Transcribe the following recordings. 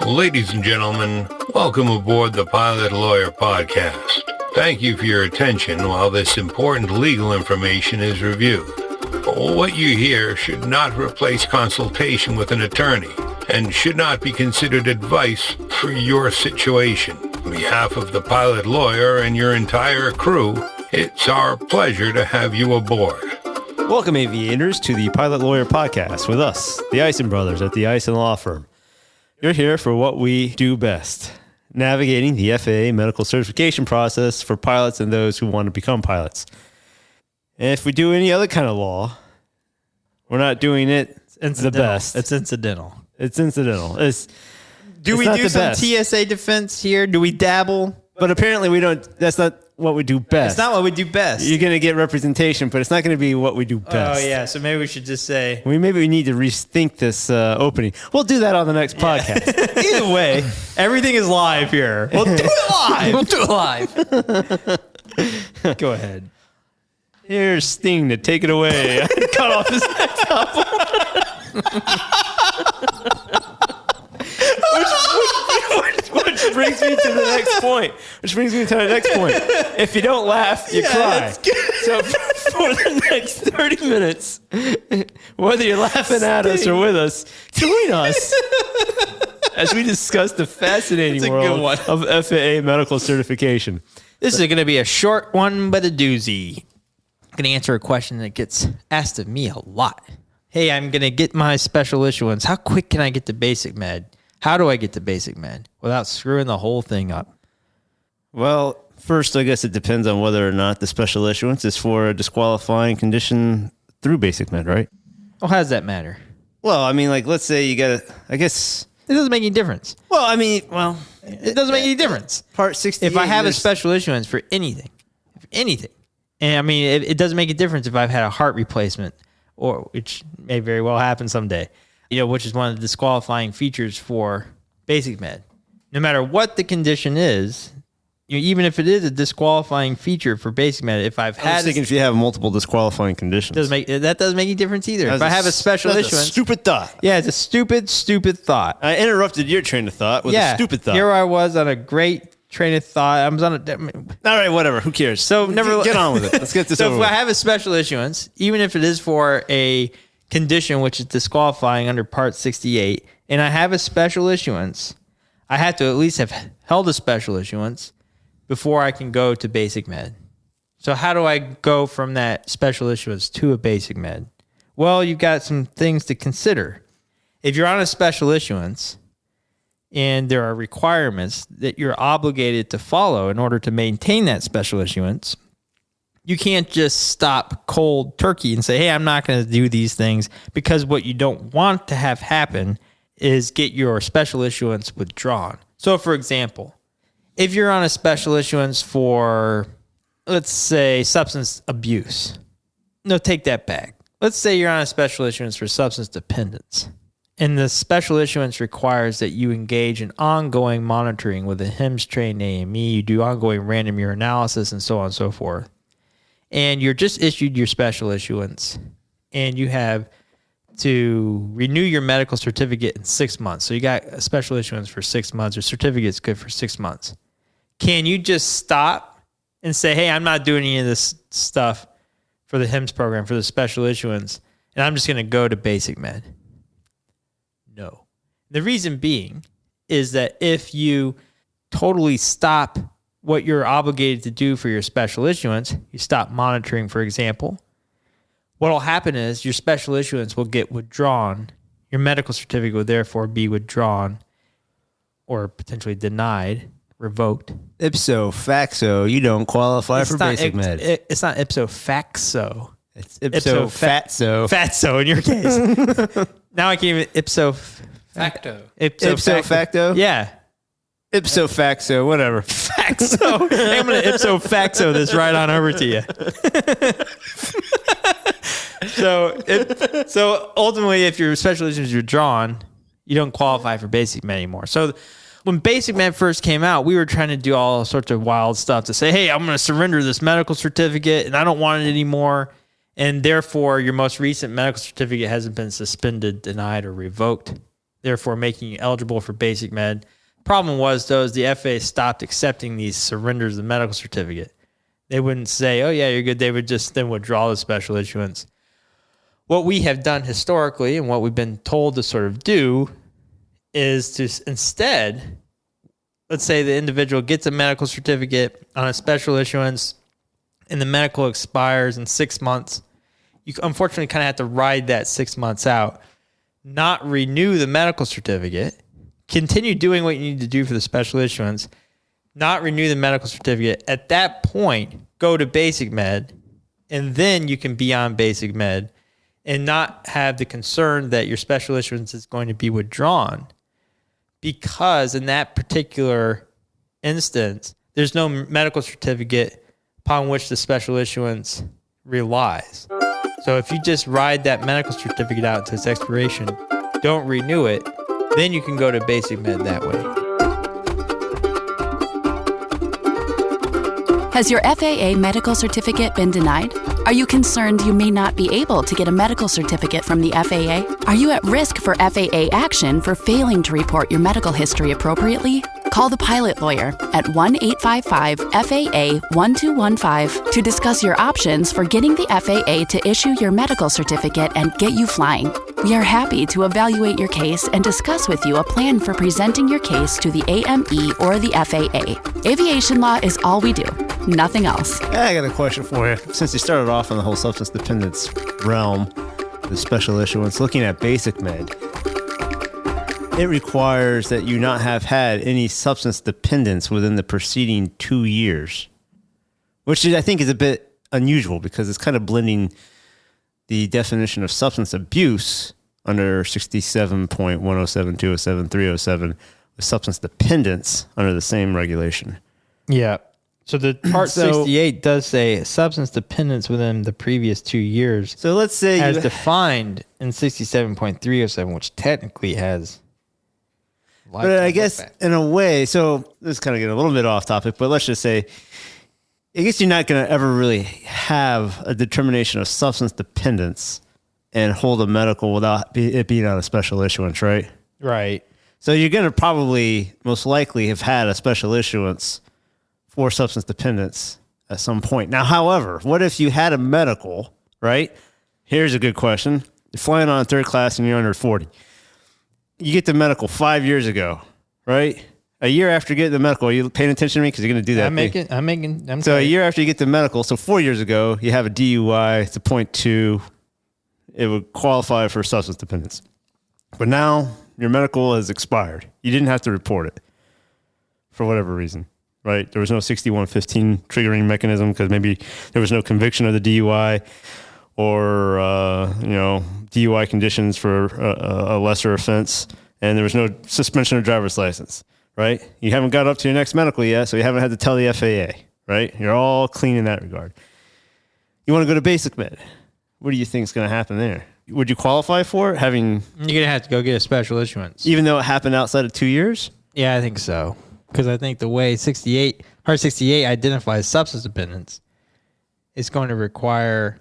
Ladies and gentlemen, welcome aboard the Pilot Lawyer Podcast. Thank you for your attention while this important legal information is reviewed. What you hear should not replace consultation with an attorney and should not be considered advice for your situation. On behalf of the Pilot Lawyer and your entire crew, it's our pleasure to have you aboard. Welcome, aviators, to the Pilot Lawyer Podcast with us, the Ison brothers at the Ison Law Firm. You're here for what we do best, navigating the FAA medical certification process for pilots and those who want to become pilots. And if we do any other kind of law, we're not doing it the best. It's incidental. It's incidental. Do we do some TSA defense here? Do we dabble? But apparently we don't. That's not what we do best. It's not what we do best. You're going to get representation, but it's not going to be what we do best. Oh, yeah. So maybe we should just say... Maybe we need to rethink this opening. We'll do that on the next podcast. Either way, everything is live here. We'll do it live. Go ahead. Here's Sting to take it away. Cut off his Which brings me to the next point. If you don't laugh, you cry. So for the next 30 minutes, whether you're laughing at us or with us, join us as we discuss the fascinating world of FAA medical certification. This is going to be a short one, but a doozy. I'm going to answer a question that gets asked of me a lot. Hey, I'm going to get my special issuance. How quick can I get to BasicMed? How do I get to BasicMed without screwing the whole thing up? Well, first, I guess it depends on whether or not the special issuance is for a disqualifying condition through BasicMed, right? Well, how does that matter? Well, I mean, like, let's say you got to, I guess... It doesn't make any difference. It doesn't make any difference. Part 68. If I have a special issuance for anything, and I mean, it doesn't make a difference if I've had a heart replacement, or which may very well happen someday, which is one of the disqualifying features for BasicMed. No matter what the condition is, even if it is a disqualifying feature for BasicMed, if I've had... I was thinking if you have multiple disqualifying conditions. That doesn't make any difference either. If I have a special issuance... That's a stupid thought. Yeah, it's a stupid thought. I interrupted your train of thought with a stupid thought. Here I was on a great train of thought. I was on a... All right, whatever. Who cares? So get on with it. Let's get this over with. with. If I have a special issuance, even if it is for a condition which is disqualifying under Part 68, and I have a special issuance, I have to at least have held a special issuance before I can go to BasicMed. So how do I go from that special issuance to a BasicMed? Well, you've got some things to consider. If you're on a special issuance and there are requirements that you're obligated to follow in order to maintain that special issuance, you can't just stop cold turkey and say, hey, I'm not going to do these things, because what you don't want to have happen is get your special issuance withdrawn. So, for example, if you're on a special issuance for, let's say, substance abuse. No, take that back. Let's say you're on a special issuance for substance dependence, and the special issuance requires that you engage in ongoing monitoring with a HIMSS-trained AME, you do ongoing random urinalysis, and so on and so forth. And you're just issued your special issuance, and you have to renew your medical certificate in 6 months. So you got a special issuance for 6 months, or certificate's good for 6 months. Can you just stop and say, hey, I'm not doing any of this stuff for the HIMSS program, for the special issuance, and I'm just going to go to BasicMed? No. The reason being is that if you totally stop what you're obligated to do for your special issuance, you stop monitoring, for example, what will happen is your special issuance will get withdrawn. Your medical certificate will therefore be withdrawn or potentially denied, revoked. Ipso facto, you don't qualify for BasicMed. It's not ipso facto. It's ipso fatso. Fatso in your case. Now I can't even ipso facto. Ipso facto? Yeah. Ipso facto, whatever. Facto. Hey, I'm going to ipso facto this right on over to you. So ultimately, if your special issuance is withdrawn, you don't qualify for BasicMed anymore. So when BasicMed first came out, we were trying to do all sorts of wild stuff to say, hey, I'm going to surrender this medical certificate and I don't want it anymore. And therefore, your most recent medical certificate hasn't been suspended, denied, or revoked. therefore making you eligible for BasicMed. Problem was, though, is the FAA stopped accepting these surrenders of the medical certificate. They wouldn't say, oh, yeah, you're good. They would just then withdraw the special issuance. What we have done historically and what we've been told to sort of do is to instead, let's say the individual gets a medical certificate on a special issuance and the medical expires in 6 months. You unfortunately kind of have to ride that 6 months out, not renew the medical certificate, continue doing what you need to do for the special issuance, not renew the medical certificate. At that point, go to BasicMed, and then you can be on BasicMed and not have the concern that your special issuance is going to be withdrawn, because in that particular instance, there's no medical certificate upon which the special issuance relies. So if you just ride that medical certificate out to its expiration, don't renew it, then you can go to BasicMed that way. Has your FAA medical certificate been denied? Are you concerned you may not be able to get a medical certificate from the FAA? Are you at risk for FAA action for failing to report your medical history appropriately? Call the pilot lawyer at 1-855-FAA-1215 to discuss your options for getting the FAA to issue your medical certificate and get you flying. We are happy to evaluate your case and discuss with you a plan for presenting your case to the AME or the FAA. Aviation law is all we do, nothing else. I got a question for you. Since you started off on the whole substance dependence realm, the special issuance, looking at BasicMed, it requires that you not have had any substance dependence within the preceding 2 years, which I think is a bit unusual because it's kind of blending the definition of substance abuse under 67.107, 207, 307 with substance dependence under the same regulation. Yeah. So the Part 68 does say substance dependence within the previous 2 years. So let's say as defined in 67.307, which technically has. But I guess in a way, so this is kind of getting a little bit off topic, but let's just say, I guess you're not going to ever really have a determination of substance dependence and hold a medical without it being on a special issuance, right? Right. So you're going to probably most likely have had a special issuance for substance dependence at some point. Now, however, what if you had a medical, right? Here's a good question. You're flying on third class and you're under 40. You get the medical 5 years ago, right? A year after getting the medical, are you paying attention to me? Because you're going to do that. I'm so a year after you get the medical, so 4 years ago, you have a DUI, it's a 0.2. It would qualify for substance dependence. But now your medical has expired. You didn't have to report it for whatever reason, right? There was no 6115 triggering mechanism because maybe there was no conviction of the DUI or, DUI conditions for a lesser offense, and there was no suspension of driver's license, right? You haven't got up to your next medical yet, so you haven't had to tell the FAA, right? You're all clean in that regard. You want to go to BasicMed. What do you think is going to happen there? Would you qualify for it, having... You're going to have to go get a special issuance. Even though it happened outside of 2 years? Yeah, I think so. Because I think the way Part 68 identifies substance dependence, it's going to require...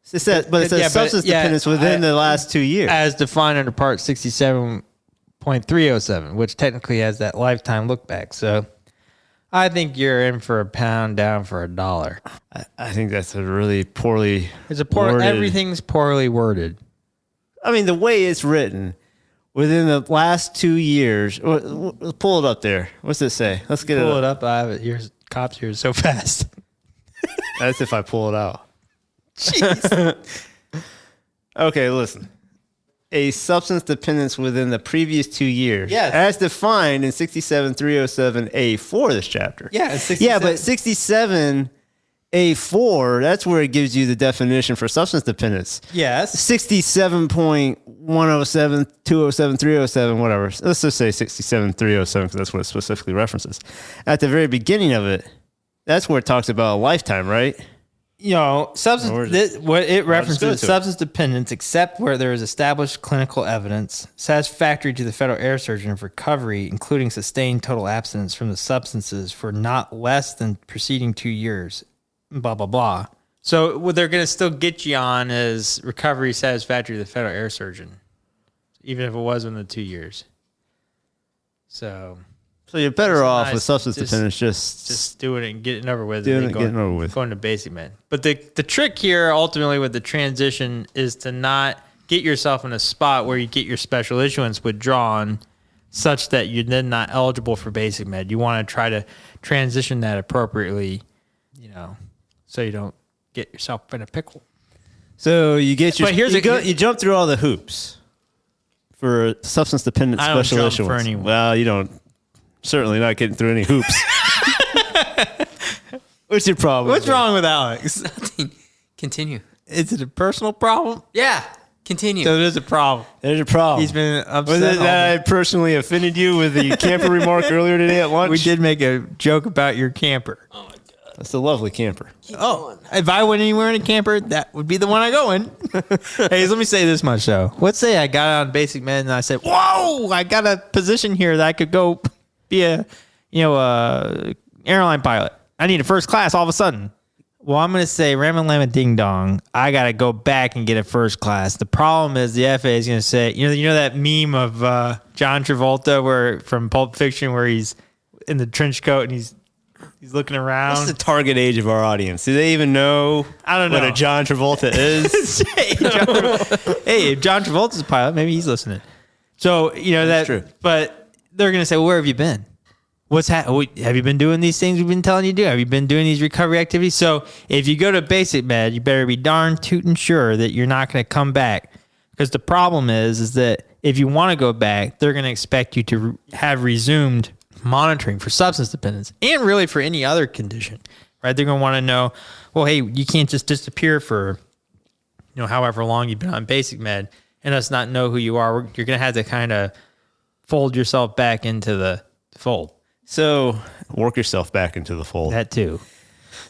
It says substance dependence within the last 2 years. As defined under Part 67.307, which technically has that lifetime look back. So I think you're in for a pound, down for a dollar. I think that's a really poorly worded. Everything's poorly worded. I mean, the way it's written, within the last 2 years, pull it up there. What's it say? Let's get pull it up. I have it. Here's cops here so fast. That's if I pull it out. Jeez. Okay, listen. A substance dependence within the previous 2 years. Yes. As defined in 67307A4, this chapter. Yeah, but 67A4, that's where it gives you the definition for substance dependence. Yes. 67.107, 207, 307, whatever. Let's just say 67307 because that's what it specifically references. At the very beginning of it, that's where it talks about a lifetime, right? What it references substance dependence, except where there is established clinical evidence satisfactory to the federal air surgeon of recovery, including sustained total abstinence from the substances for not less than preceding 2 years. Blah blah blah. So what they're going to still get you on is recovery satisfactory to the federal air surgeon. even if it was in the 2 years. So you're better off nice. with substance dependence just doing it and getting over with. Doing it, getting over with. Going to BasicMed. But the trick here ultimately with the transition is to not get yourself in a spot where you get your special issuance withdrawn such that you're then not eligible for BasicMed. You want to try to transition that appropriately, so you don't get yourself in a pickle. So you get your, But here's you jump through all the hoops for substance dependent I don't special jump issuance. for anyone. Well, you don't. Certainly not getting through any hoops. What's your problem? What's wrong with Alex? Nothing. Continue. Is it a personal problem? Yeah. Continue. So there's a problem. There's a problem. He's been upset. Was it that I personally offended you with the camper remark earlier today at lunch? We did make a joke about your camper. That's a lovely camper. If I went anywhere in a camper, that would be the one I go in. Hey, let me say this much though. Let's say I got on BasicMed and I said, "Whoa, I got a position here that I could go be a airline pilot. I need a first class all of a sudden." Well, I'm going to say, Ram and Llama Ding Dong, I got to go back and get a first class. The problem is the FAA is going to say, you know that meme of John Travolta from Pulp Fiction where he's in the trench coat and he's looking around. What's the target age of our audience? Do they even know? I don't know what a John Travolta is. Hey, if John Travolta's a pilot, maybe he's listening. So that's true. But they're going to say, well, where have you been? Have you been doing these things we've been telling you to do? Have you been doing these recovery activities? So if you go to BasicMed, you better be darn tootin' sure that you're not going to come back. Because the problem is that if you want to go back, they're going to expect you to have resumed monitoring for substance dependence and really for any other condition, right? They're going to want to know, well, hey, you can't just disappear for, however long you've been on BasicMed and us not know who you are. You're going to have to kind of fold yourself back into the fold. So work yourself back into the fold. That too.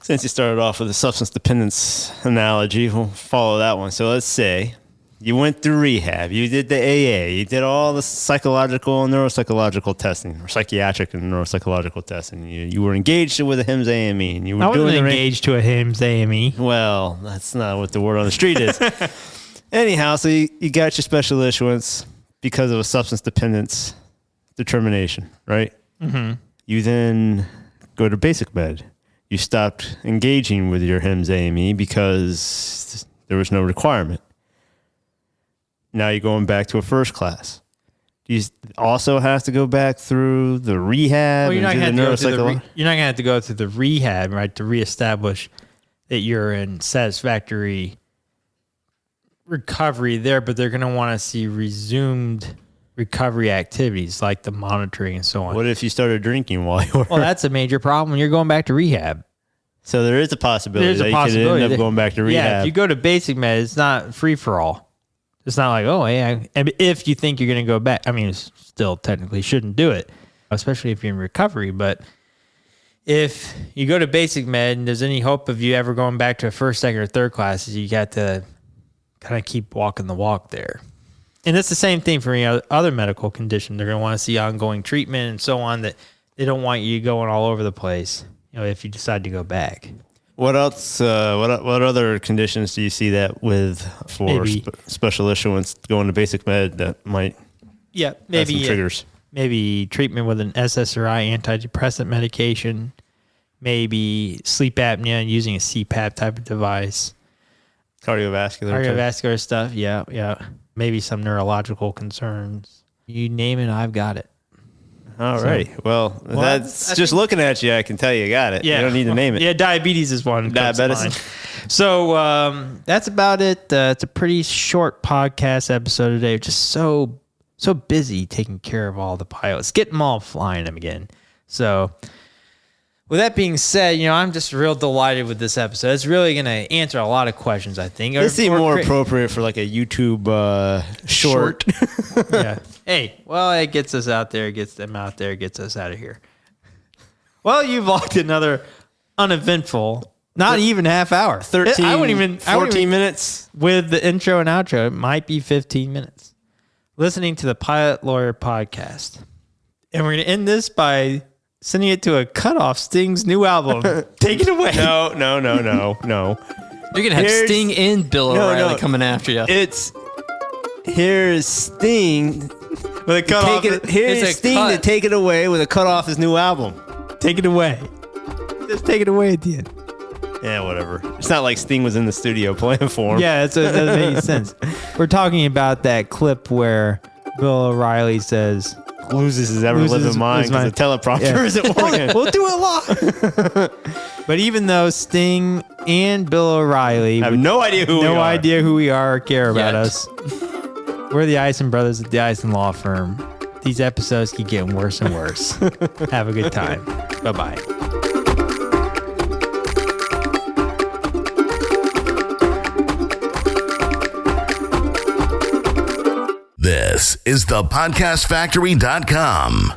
Since you started off with a substance dependence analogy, we'll follow that one. So let's say you went through rehab, you did the AA, you did all the psychological and neuropsychological testing, or psychiatric and neuropsychological testing. You were engaged with a HIMSS AME, and you were doing engaged to a HIMSS AME. Well, that's not what the word on the street is. Anyhow, so you got your special issuance because of a substance dependence determination, right? Mm-hmm. You then go to BasicMed. You stopped engaging with your HIMSS AME because there was no requirement. Now you're going back to a first class. Do you also have to go back through the rehab? Well, you're not going to neuropsychological? have to go through the rehab, right, to reestablish that you're in satisfactory recovery there, but they're going to want to see resumed recovery activities like the monitoring and so on. What if you started drinking while you were? Well, that's a major problem. You're going back to rehab. So there is a possibility that you could end up going back to rehab. Yeah, if you go to BasicMed, it's not free for all. It's not like, oh, hey, if you think you're going to go back, I mean, it's still technically shouldn't do it, especially if you're in recovery. But if you go to BasicMed and there's any hope of you ever going back to a first, second, or third classes, you got to kind of keep walking the walk there. And it's the same thing for any other medical condition. They're going to want to see ongoing treatment and so on, that they don't want you going all over the place, if you decide to go back. What else? What other conditions do you see that with for special issuance going to BasicMed that might have some triggers? Maybe treatment with an SSRI antidepressant medication, maybe sleep apnea and using a CPAP type of device. Cardiovascular stuff, yeah. Maybe some neurological concerns. You name it, I've got it. All right. Well, that's just looking at you, I can tell you got it. Yeah. You don't need to name it. Yeah, diabetes is one. Diabetes. So that's about it. It's a pretty short podcast episode today. Just so busy taking care of all the pilots, getting them all flying them again. So with that being said, I'm just real delighted with this episode. It's really going to answer a lot of questions, I think. This seems more appropriate for like a YouTube short. Yeah. Hey, well, it gets us out there, gets them out there, gets us out of here. Well, you've logged another uneventful, not even half hour. 14 minutes. With the intro and outro, it might be 15 minutes. Listening to the Pilot Lawyer podcast. And we're going to end this by sending it to a cutoff Sting's new album. Take it away. No. You're going to have Sting and Bill O'Reilly coming after you. here's Sting. With a cut off. Here's it's a Sting cut. to take it away with a cut off his new album. Take it away. Just take it away at the end. Yeah, whatever. It's not like Sting was in the studio playing for him. Yeah, that doesn't make any sense. We're talking about that clip where Bill O'Reilly says, Loses his ever-living mind because the teleprompter isn't working. we'll do it live. But even though Sting and Bill O'Reilly I have no idea who we are. no idea who we are or care about Yet. us, we're the Ison brothers at the Ison Law Firm. These episodes keep getting worse and worse. Have a good time. Bye-bye. This is thepodcastfactory.com.